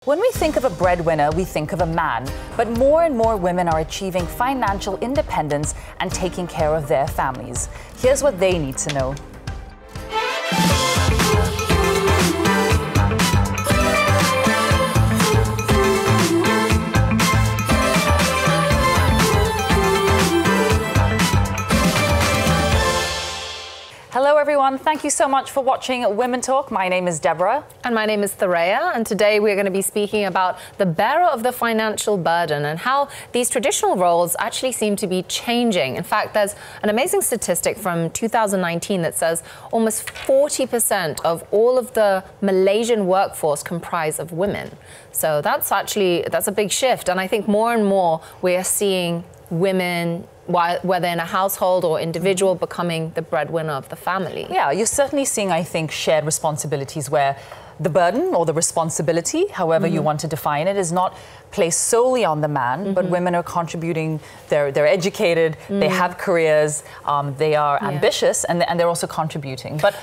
When we think of a breadwinner, we think of a man, but more and more women are achieving financial independence and taking care of their families. Here's what they need to know. Hello everyone, thank you so much for watching Women Talk. My name is Deborah. And my name is Zoraya, and today we're going to be speaking about the bearer of the financial burden and how these traditional roles actually seem to be changing. In fact, there's an amazing statistic from 2019 that says almost 40% of all of the Malaysian workforce comprise of women. So that's a big shift, and I think more and more we are seeing women, whether in a household or individual, becoming the breadwinner of the family. Yeah, you're certainly seeing, I think, shared responsibilities where the burden or the responsibility, however you want to define it, is not placed solely on the man, but women are contributing. They're educated, they have careers, they are ambitious, and they're also contributing. But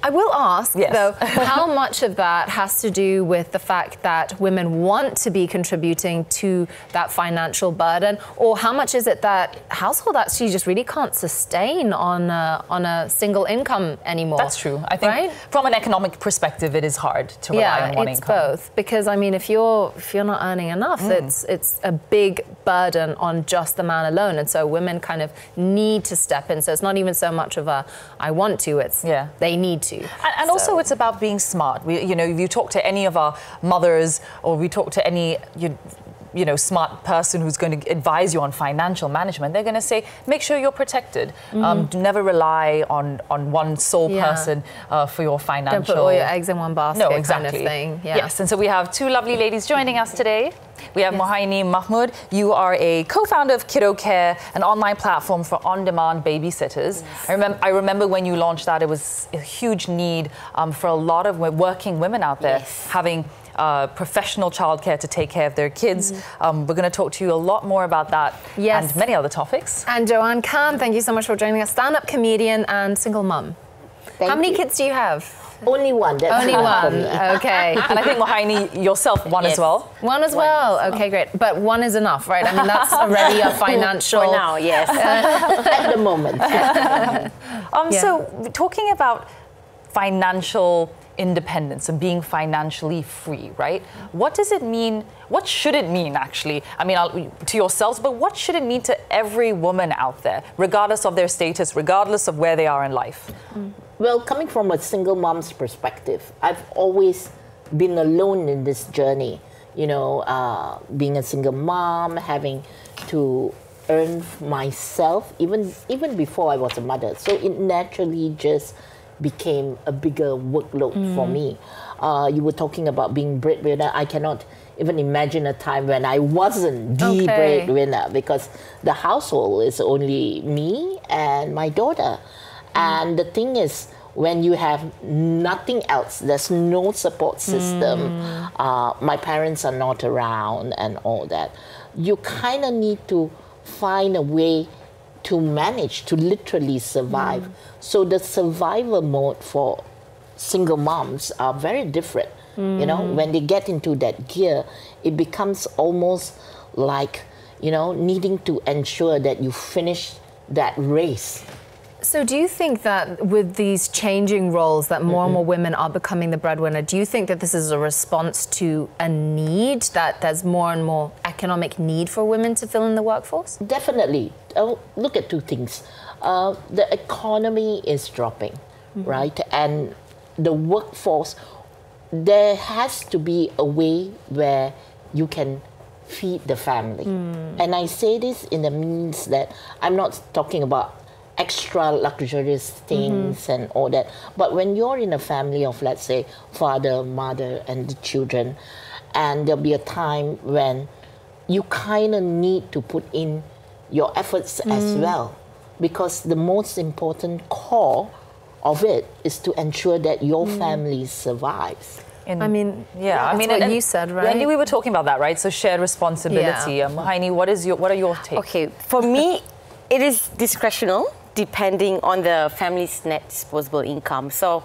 I will ask, though, how much of that has to do with the fact that women want to be contributing to that financial burden, or how much is it that household actually just really can't sustain on a single income anymore? That's true. I think from an economic perspective, it is hard to rely on one income. Yeah, it's both. Because, I mean, if you're not earning enough, it's a big burden on just the man alone. And so women kind of need to step in. So it's not even so much of a, I want to, it's they need to. And also it's about being smart. You know, if you talk to any of our mothers, or we talk to any, you know, smart person who's going to advise you on financial management, they're going to say, make sure you're protected. Do never rely on one sole person for your financial... Don't put all your eggs in one basket, kind of thing. Yes, and so we have two lovely ladies joining us today. We have Muhaini Mahmud. You are a co-founder of Kiddocare, an online platform for on-demand babysitters. I remember when you launched that, it was a huge need for a lot of working women out there having professional childcare to take care of their kids. We're going to talk to you a lot more about that and many other topics. And Joanne Khan, thank you so much for joining us. Stand-up comedian and single mum. How many kids do you have? Only one. That's only one. Okay. And I think, Muhaini, yourself, one as well. One as well. Okay, great. But one is enough, right? I mean, that's already a financial... For now, yes. At the moment. So, talking about financial independence and being financially free, right? What does it mean? What should it mean, actually? I mean, to yourselves, but what should it mean to every woman out there, regardless of their status, regardless of where they are in life? Well, coming from a single mom's perspective, I've always been alone in this journey. You know, being a single mom, having to earn myself, even before I was a mother. So it naturally just became a bigger workload for me. You were talking about being breadwinner. I cannot even imagine a time when I wasn't the breadwinner, because the household is only me and my daughter. And the thing is, when you have nothing else, there's no support system, my parents are not around and all that, you kind of need to find a way to manage, to literally survive. So the survival mode for single moms are very different. You know, when they get into that gear, it becomes almost like, you know, needing to ensure that you finish that race. So do you think that with these changing roles that more and more women are becoming the breadwinner, do you think that this is a response to a need, that there's more and more economic need for women to fill in the workforce? Definitely. Look at two things. The economy is dropping, right? And the workforce, there has to be a way where you can feed the family. And I say this in the means that I'm not talking about extra luxurious things and all that. But when you're in a family of, let's say, father, mother, and the children, and there'll be a time when you kind of need to put in your efforts as well. Because the most important core of it is to ensure that your family survives. I mean, that's what you said, right? Wendy, we were talking about that, right? So shared responsibility. Muhaini, what are your takes? Okay, for me, it is discretional, depending on the family's net disposable income. So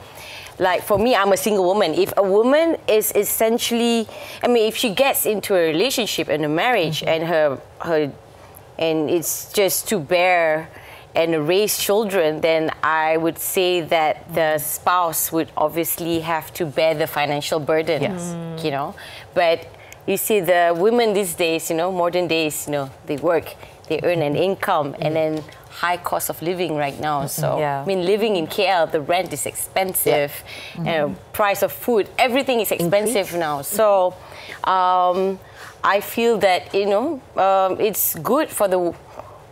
like for me, I'm a single woman. If a woman is essentially, I mean, if she gets into a relationship and a marriage and and it's just to bear and raise children, then I would say that the spouse would obviously have to bear the financial burden. Yes. You know, but you see the women these days, you know, modern days, you know, they work, they earn an income, and then high cost of living right now. So, I mean, living in KL, the rent is expensive, price of food, everything is expensive now. So, I feel that, you know, it's good for the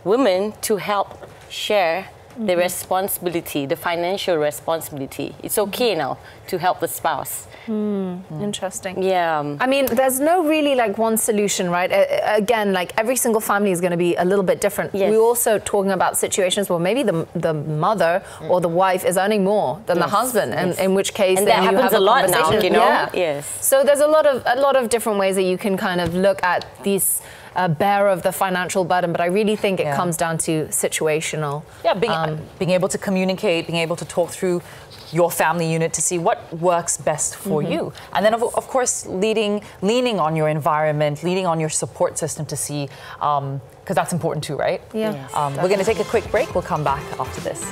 women to help share the responsibility, the financial responsibility. It's okay now to help the spouse. Interesting. Yeah. I mean, there's no really like one solution, right? Again, like every single family is going to be a little bit different. Yes. We're also talking about situations where maybe the mother or the wife is earning more than the husband, and in which case And then that you happens have a lot now, you know? Yeah. Yes. So there's a lot of different ways that you can kind of look at these bearer of the financial burden, but I really think it comes down to situational. Yeah, being able to communicate, being able to talk through your family unit to see what works best for you. And then, of course, leaning on your environment, leaning on your support system to see, because that's important too, right? Yeah. We're going to take a quick break. We'll come back after this.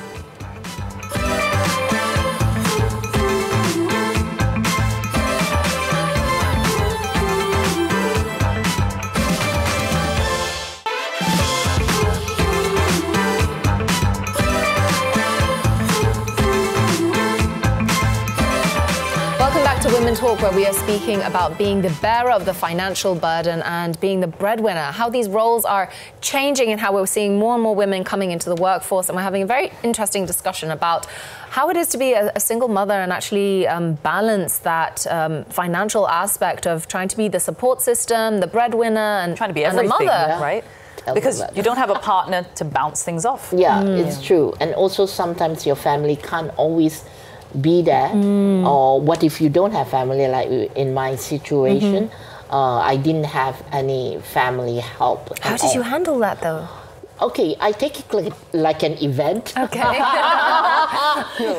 To Women Talk, where we are speaking about being the bearer of the financial burden and being the breadwinner, how these roles are changing and how we're seeing more and more women coming into the workforce. And we're having a very interesting discussion about how it is to be a single mother and actually balance that financial aspect of trying to be the support system, the breadwinner, and trying to be and the everything, mother. right? Because you don't have a partner to bounce things off. Yeah, it's true. And also sometimes your family can't always be there, or what if you don't have family, like in my situation, I didn't have any family help. How did you handle that though? Okay, I take it like an event. Okay.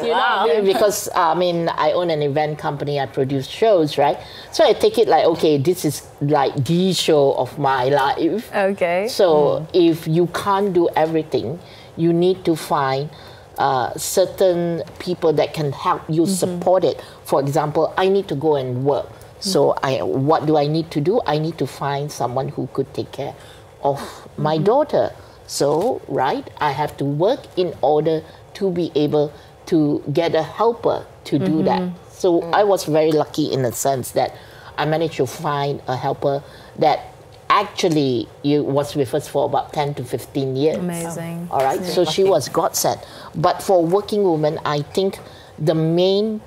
You know, because I mean, I own an event company, I produce shows, right? So I take it like, okay, this is like the show of my life. Okay. So if you can't do everything, you need to find certain people that can help you support it. For example, I need to go and work. So what do I need to do? I need to find someone who could take care of my daughter. So, right, I have to work in order to be able to get a helper to do that. So I was very lucky in the sense that I managed to find a helper that actually was with us for about 10 to 15 years. Amazing. All right, so she was godsend. But for working women, I think the main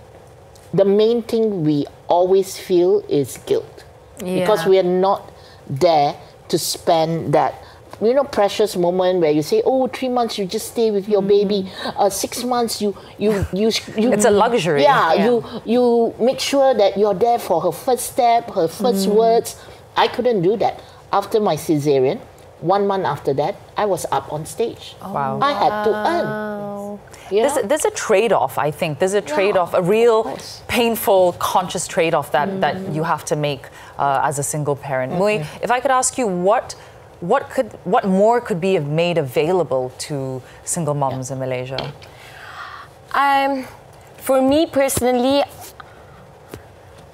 thing we always feel is guilt. Because we are not there to spend that, you know, precious moment where you say, oh, 3 months you just stay with your baby, 6 months you It's a luxury. Yeah, you make sure that you're there for her first step, her first words. I couldn't do that. After my cesarean, 1 month after that, I was up on stage. Wow. I had to earn. Yeah. There's a trade-off, I think. There's a trade-off, a real painful, conscious trade-off that you have to make as a single parent. Mui, if I could ask you, what more could be made available to single moms in Malaysia? For me personally,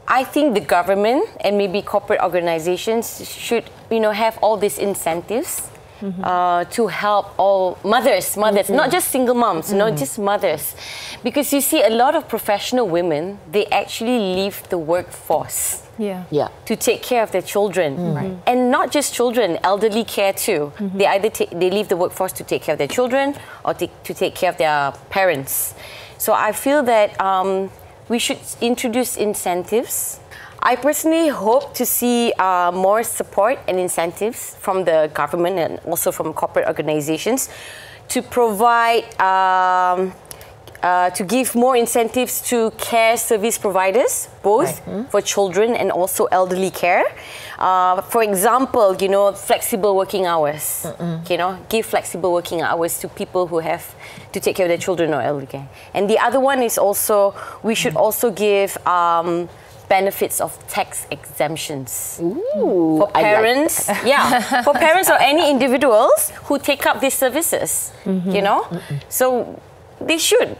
I think the government and maybe corporate organizations should, you know, have all these incentives to help all mothers, not just single moms, not just mothers. Because you see a lot of professional women, they actually leave the workforce to take care of their children. And not just children, elderly care too. They either they leave the workforce to take care of their children or to take care of their parents. So I feel that we should introduce incentives. I personally hope to see more support and incentives from the government and also from corporate organizations to provide to give more incentives to care service providers, both for children and also elderly care. For example, you know, flexible working hours. You know, give flexible working hours to people who have to take care of their children or elderly care. And the other one is also, we should also give benefits of tax exemptions. Ooh, for parents, for parents or any individuals who take up these services, you know. So they should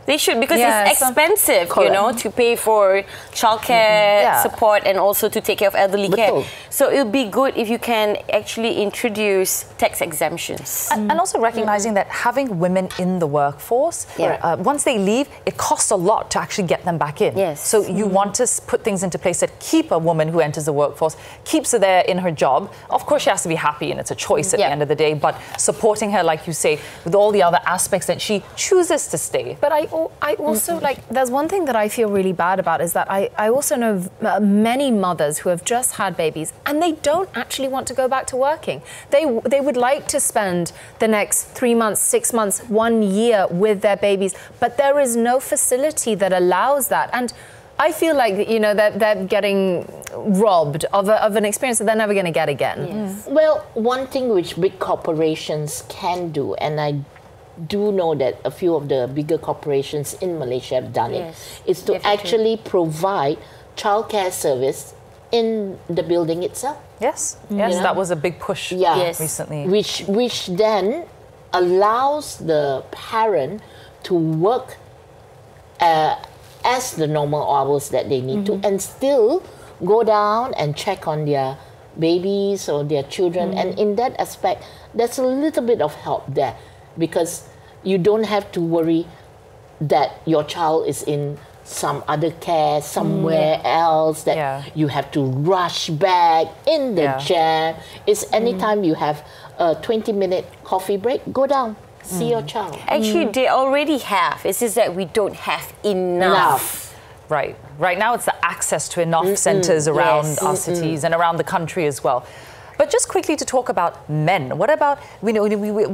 because it's expensive, you know, to pay for childcare support and also to take care of elderly care. So it would be good if you can actually introduce tax exemptions. And also recognizing that having women in the workforce, once they leave, it costs a lot to actually get them back in. Yes. So you want to put things into place that keep a woman who enters the workforce, keeps her there in her job. Of course, she has to be happy and it's a choice at the end of the day, but supporting her, like you say, with all the other aspects that she chooses to stay. But I also, like, there's one thing that I feel really bad about is that I also know many mothers who have just had babies and they don't actually want to go back to working. They would like to spend the next 3 months, 6 months, 1 year with their babies, but there is no facility that allows that. And I feel like, you know, they're getting robbed of an experience that they're never going to get again. Well, one thing which big corporations can do, and I do know that a few of the bigger corporations in Malaysia have done it, is to actually provide childcare service in the building itself. Yes, that was a big push recently. Which then allows the parent to work as the normal hours that they need to, and still go down and check on their babies or their children. And in that aspect, there's a little bit of help there, because you don't have to worry that your child is in some other care somewhere else, that you have to rush back in the jam. It's anytime you have a 20-minute coffee break, go down, see your child. Actually, they already have. It's just that we don't have enough. Right. Right now, it's the access to enough centres around our cities and around the country as well. But just quickly to talk about men, what about, we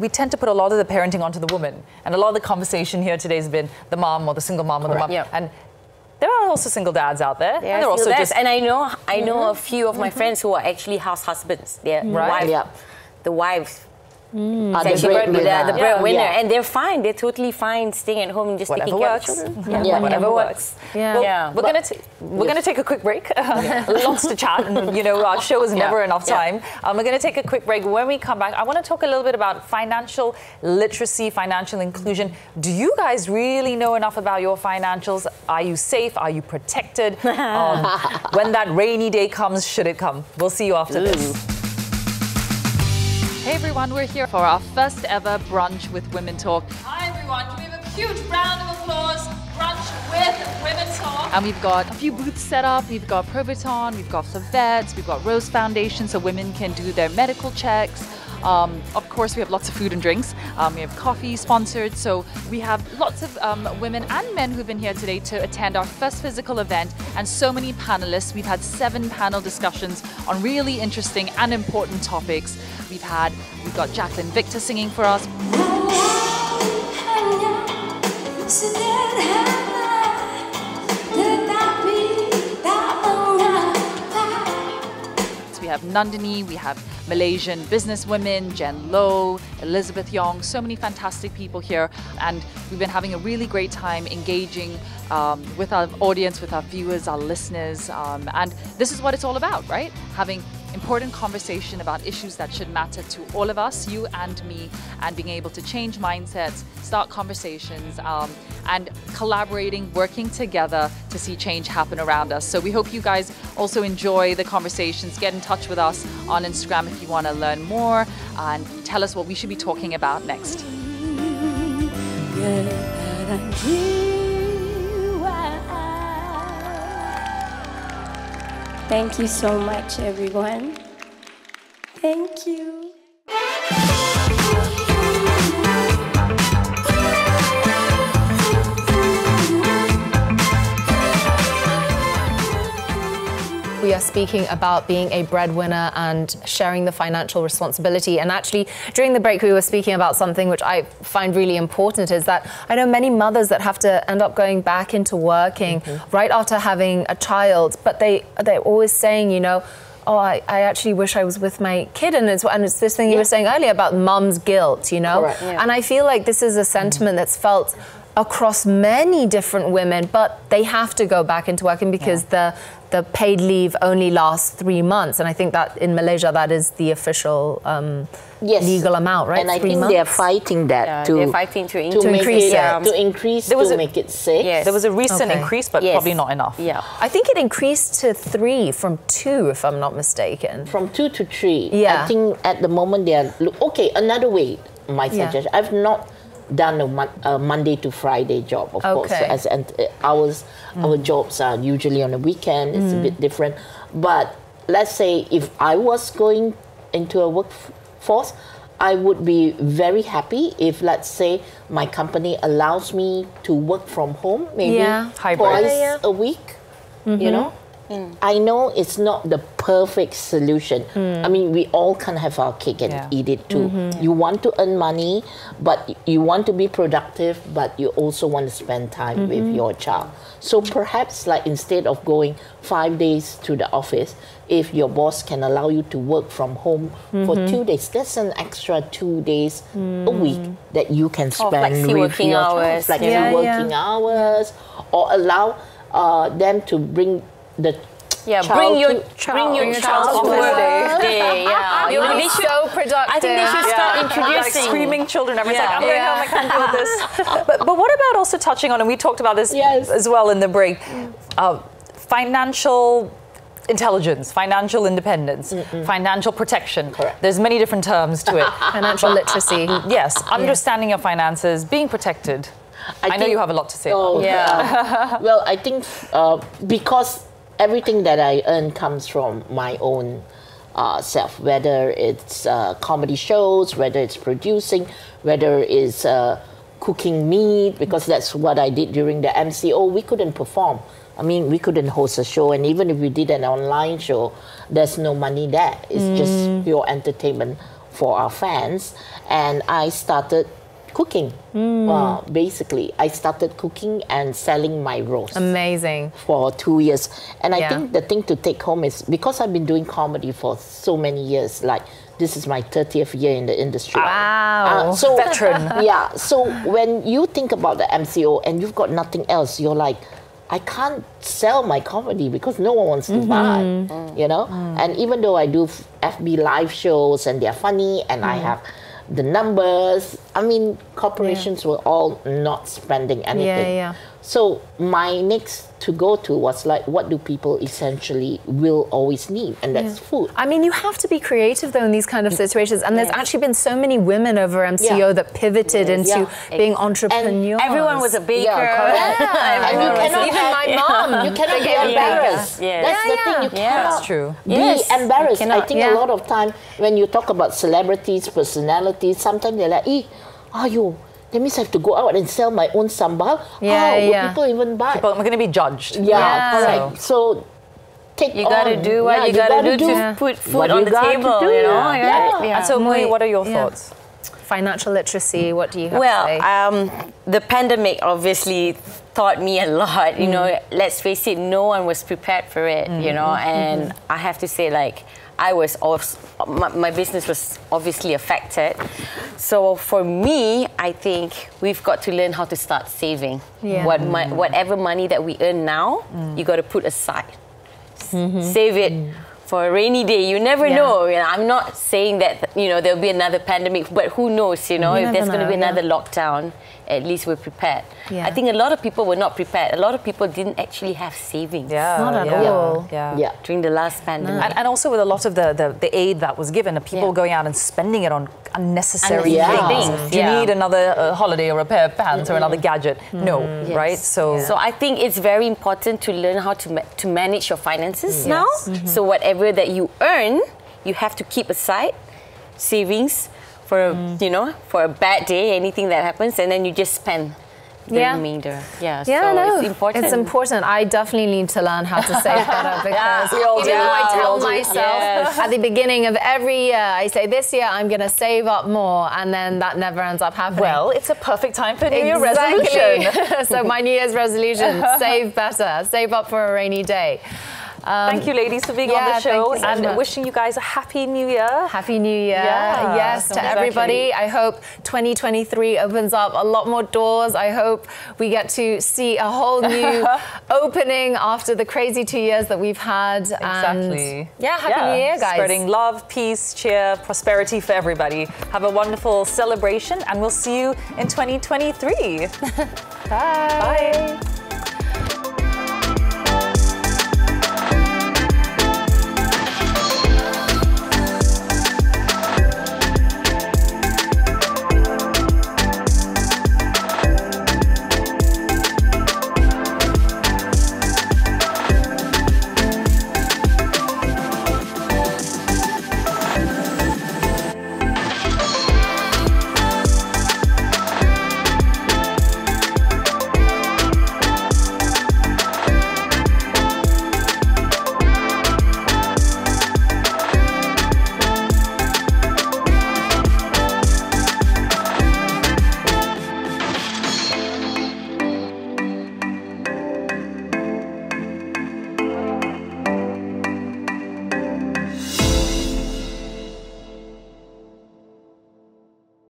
tend to put a lot of the parenting onto the woman, and a lot of the conversation here today has been the mom or the single mom or the mom. And there are also single dads out there. And they're also just... And I know a few of my friends who are actually house husbands. They're the wives. The breadwinner, and they're fine. They're totally fine staying at home and just taking care of children. Whatever works. We're gonna take a quick break. Lots to chat, and you know our show is never enough time. We're gonna take a quick break. When we come back, I want to talk a little bit about financial literacy, financial inclusion. Do you guys really know enough about your financials? Are you safe? Are you protected? When that rainy day comes, should it come? We'll see you after this. Hey everyone, we're here for our first ever brunch with Women Talk. Hi everyone, can we have a huge round of applause? Brunch with Women Talk. And we've got a few booths set up. We've got Proviton, we've got Favets, we've got Rose Foundation so women can do their medical checks. Of course, we have lots of food and drinks. We have coffee sponsored. So we have lots of women and men who've been here today to attend our first physical event, and so many panelists. We've had 7 panel discussions on really interesting and important topics. We've got Jacqueline Victor singing for us. We have Nandini, we have Malaysian businesswomen, Jen Low, Elizabeth Yong, so many fantastic people here, and we've been having a really great time engaging with our audience, with our viewers, our listeners, and this is what it's all about, right? Having important conversation about issues that should matter to all of us, you and me, and being able to change mindsets, start conversations, and collaborating, working together to see change happen around us. So we hope you guys also enjoy the conversations. Get in touch with us on Instagram if you want to learn more, and tell us what we should be talking about next. Thank you so much, everyone. Thank you. We we are speaking about being a breadwinner and sharing the financial responsibility. And actually, during the break, we were speaking about something which I find really important, is that I know many mothers that have to end up going back into working right after having a child, but they're always saying, you know, oh, I actually wish I was with my kid. And it's this thing you were saying earlier about mum's guilt, you know? And I feel like this is a sentiment that's felt across many different women, but they have to go back into working because the paid leave only lasts 3 months. And I think that in Malaysia, that is the official legal amount, right? And I think they're fighting that they're fighting to make it 6. Yes. There was a recent increase, but probably not enough. Yeah, I think it increased to 3 from 2, if I'm not mistaken. From 2 to 3. Yeah. I think at the moment they are... Okay, another way, my suggestion. I've not done a Monday to Friday job, of course. So our jobs are usually on a weekend. It's a bit different. But let's say if I was going into a workforce, I would be very happy if, let's say, my company allows me to work from home, maybe twice a week, you know? I know it's not the perfect solution. I mean, we all can have our cake and eat it too. You want to earn money, but you want to be productive, but you also want to spend time with your child. So perhaps, like, instead of going 5 days to the office, if your boss can allow you to work from home for 2 days, that's an extra 2 days a week that you can spend with your child. Flexi working hours, or allow them to bring the bring your child to work day. You'll be so productive. I think they should start introducing like screaming children. Everyone's like, I'm going home, I can't deal with this. But what about also touching on, and we talked about this as well in the break, financial intelligence, financial independence, financial protection. There's many different terms to it. Financial literacy. Yes, understanding your finances, being protected. I know you have a lot to say. Well, I think because everything that I earn comes from my own self, whether it's comedy shows, whether it's producing, whether it's cooking meat, because that's what I did during the MCO. We couldn't perform. I mean, we couldn't host a show, and even if we did an online show, there's no money there. It's just pure entertainment for our fans. And I started cooking. Basically, I started cooking and selling my roast. Amazing. For 2 years. And I think the thing to take home is, because I've been doing comedy for so many years, like this is my 30th year in the industry. Wow. So veteran. So when you think about the MCO and you've got nothing else, you're like, I can't sell my comedy because no one wants to buy, you know? And even though I do FB live shows and they're funny and I have the numbers, I mean, corporations were all not spending anything. So my next to go to was like, what do people essentially will always need? And that's food. I mean, you have to be creative though in these kind of situations. And there's actually been so many women over MCO that pivoted into being entrepreneurs. And everyone was a baker. And you cannot even my mom. You cannot be embarrassed. That's the thing. You cannot That's true. be embarrassed. I think a lot of time when you talk about celebrities, personalities, sometimes they're like, that means I have to go out and sell my own sambal. Will people even buy? People are going to be judged. Correct. So you got to do what you got to do to put food on the table, you know? And so, Mui, what are your thoughts? Financial literacy, what do you have to say? The pandemic obviously taught me a lot. You know, let's face it, no one was prepared for it, you know? And I have to say, like, I was also, my business was obviously affected. So for me, I think we've got to learn how to start saving. Whatever money that we earn now, you got to put aside. Save it for a rainy day. You never know. You know. I'm not saying that, you know, there'll be another pandemic, but who knows, you know, if there's going to be another lockdown, at least we're prepared. I think a lot of people were not prepared. A lot of people didn't actually have savings. Not at all. During the last pandemic. And also with a lot of the aid that was given, people going out and spending it on unnecessary things. Do you need another holiday or a pair of pants or another gadget? No, right? So I think it's very important to learn how to manage your finances now. So whatever that you earn, you have to keep aside savings for you know, for a bad day, anything that happens, and then you just spend the remainder. Yeah, yeah, so no, it's important. It's important. I definitely need to learn how to save better because even though I tell myself at the beginning of every year, I say this year I'm going to save up more, and then that never ends up happening. Well, it's a perfect time for New Year resolution. So my New Year's resolution, save better, save up for a rainy day. Thank you, ladies, for being on the show, so and much. wishing you guys a happy New Year. Happy New Year. Yes, to everybody. I hope 2023 opens up a lot more doors. I hope we get to see a whole new opening after the crazy 2 years that we've had. Exactly. And yeah, Happy New Year, guys. Spreading love, peace, cheer, prosperity for everybody. Have a wonderful celebration, and we'll see you in 2023. Bye. Bye.